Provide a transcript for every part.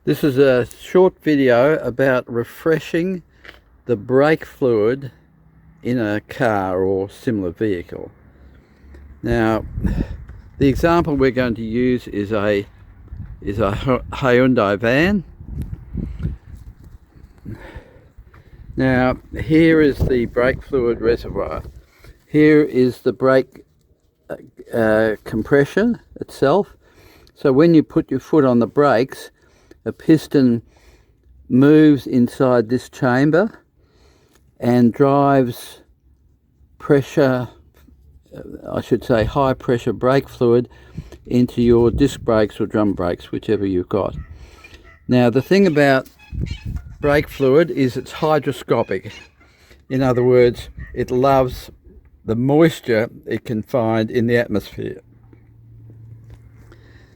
This is a short video about refreshing the brake fluid in a car or similar vehicle. Now, the example we're going to use is a Hyundai van. Now, here is the brake fluid reservoir. Here is the brake compression itself. So when you put your foot on the brakes, a piston moves inside this chamber and drives pressure, I should say high pressure brake fluid, into your disc brakes or drum brakes, whichever you've got. Now, the thing about brake fluid is it's hygroscopic. In other words, it loves the moisture it can find in the atmosphere.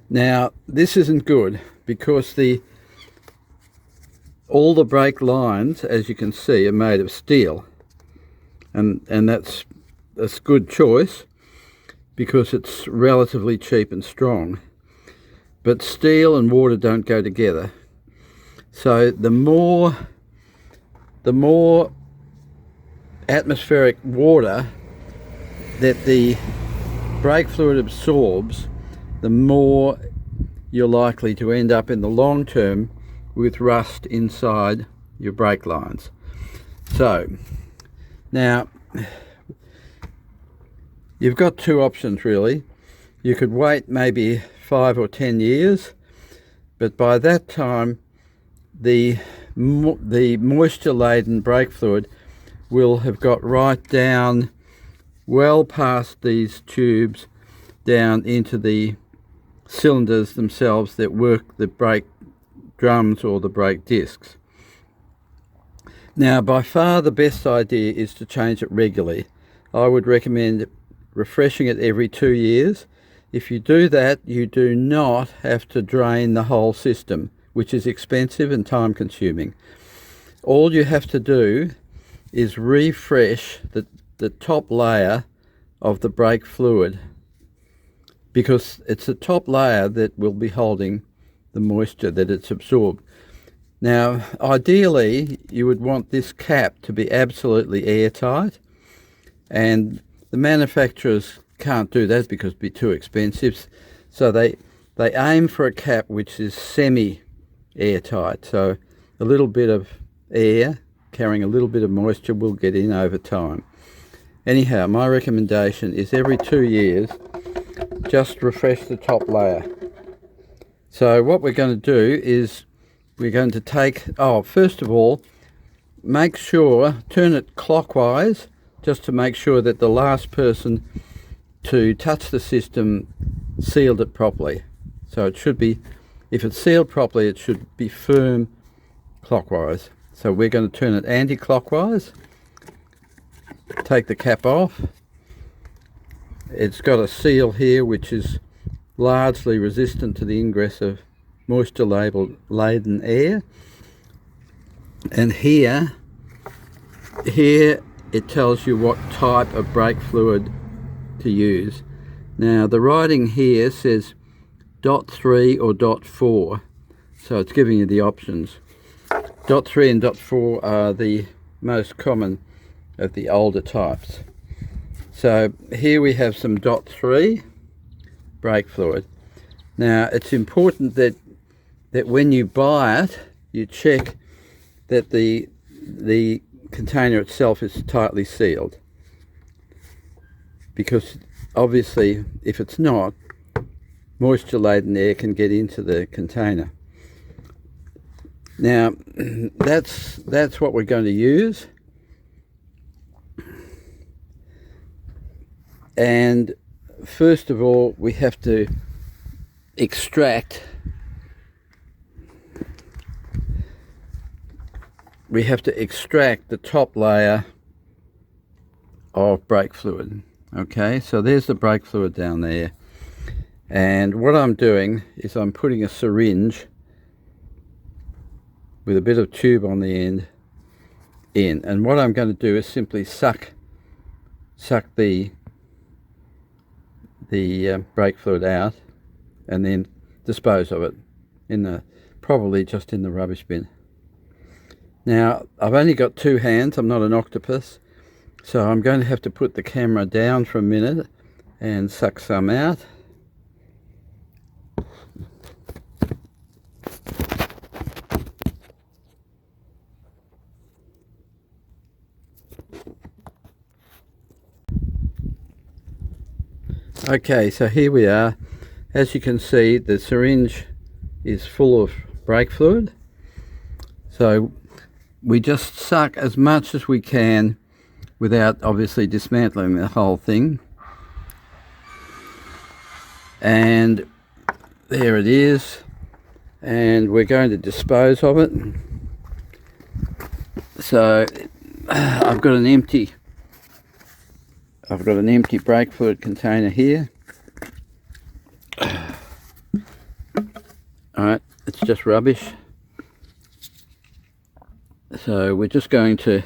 Now, this isn't good because all the brake lines, as you can see, are made of steel, and that's a good choice because it's relatively cheap and strong. But steel and water don't go together. So the more atmospheric water that the brake fluid absorbs, the more you're likely to end up in the long term with rust inside your brake lines. So now you've got two options really. You could wait maybe 5 or 10 years, but by that time the moisture laden brake fluid will have got right down, well past these tubes, down into the cylinders themselves that work the brake drums or the brake discs. Now, by far the best idea is to change it regularly. I would recommend refreshing it every 2 years. If you do that, you do not have to drain the whole system, which is expensive and time consuming. All you have to do is refresh the top layer of the brake fluid, because it's the top layer that will be holding the moisture that it's absorbed. Now, ideally, you would want this cap to be absolutely airtight, and the manufacturers can't do that because it'd be too expensive. So they aim for a cap which is semi-airtight. So a little bit of air carrying a little bit of moisture will get in over time. Anyhow, my recommendation is every 2 years, just refresh the top layer. So what we're going to do is we're going to take, first of all, make sure, turn it clockwise, just to make sure that the last person to touch the system sealed it properly. So it should be, if it's sealed properly, it should be firm clockwise. So we're going to turn it anti-clockwise, take the cap off. It's got a seal here which is largely resistant to the ingress of moisture laden air, and here it tells you what type of brake fluid to use. Now the writing here says .3 or .4, so it's giving you the options. .3 and .4 are the most common of the older types. So here we have some .3 brake fluid. Now it's important that when you buy it, you check that the container itself is tightly sealed, because obviously if it's not, moisture laden air can get into the container. Now that's what we're going to use. And first of all, we have to extract the top layer of brake fluid. Okay, so there's the brake fluid down there, and what I'm doing is I'm putting a syringe with a bit of tube on the end in, and what I'm going to do is simply suck the brake fluid out and then dispose of it in the probably just in the rubbish bin. Now, I've only got 2 hands, I'm not an octopus, so I'm going to have to put the camera down for a minute and suck some out. Okay, so here we are. As you can see, the syringe is full of brake fluid. So we just suck as much as we can without obviously dismantling the whole thing. And there it is. And we're going to dispose of it. So I've got an empty brake fluid container here. Alright, it's just rubbish. So we're just going to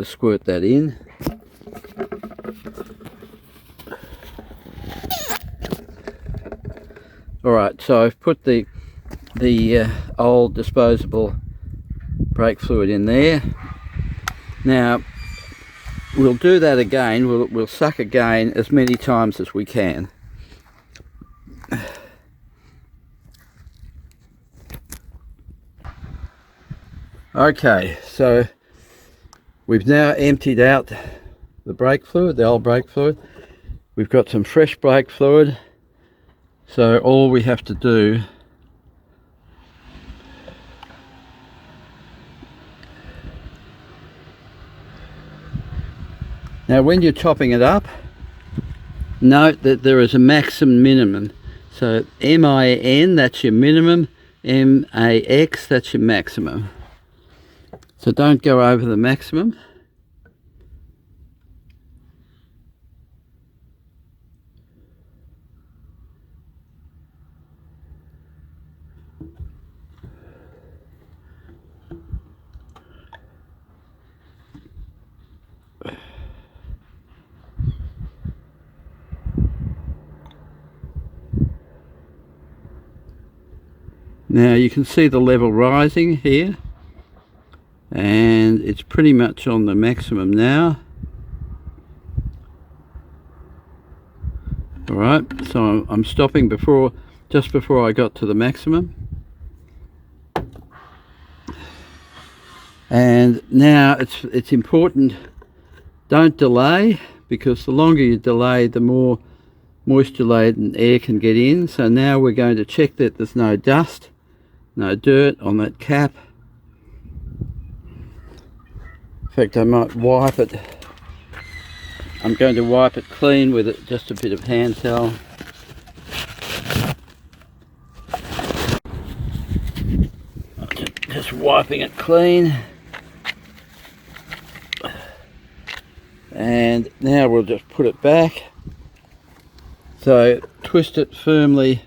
squirt that in. Alright, so I've put the old disposable brake fluid in there. Now we'll do that again. We'll suck again as many times as we can. Okay, so we've now emptied out the brake fluid, the old brake fluid. We've got some fresh brake fluid, so all we have to do now, when you're topping it up, note that there is a maximum minimum. So MIN, that's your minimum, MAX, that's your maximum. So don't go over the maximum. Now you can see the level rising here, and it's pretty much on the maximum now. Alright, so I'm stopping just before I got to the maximum. And now it's important, don't delay, because the longer you delay, the more moisture laden air can get in. So now we're going to check that there's no dust, no dirt on that cap. In fact, I might wipe it. I'm going to wipe it clean with just a bit of hand towel. Just wiping it clean. And now we'll just put it back. So twist it firmly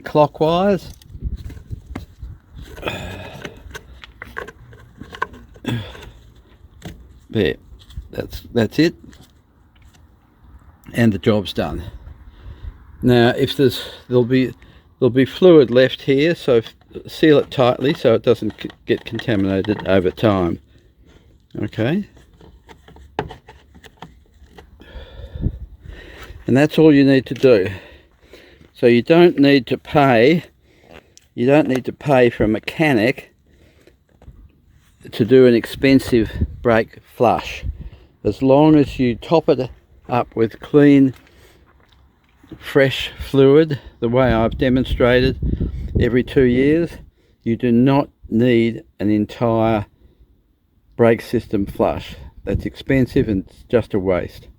clockwise. There, that's it, and the job's done. Now, if there'll be fluid left here, so seal it tightly so it doesn't get contaminated over time. Okay. And that's all you need to do. So you don't need to pay for a mechanic to do an expensive brake flush. As long as you top it up with clean, fresh fluid, the way I've demonstrated every 2 years, you do not need an entire brake system flush. That's expensive and it's just a waste.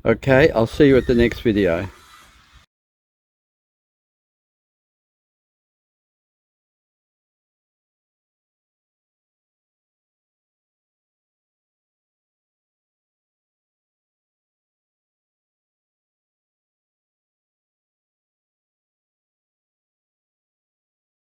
Okay, I'll see you at the next video.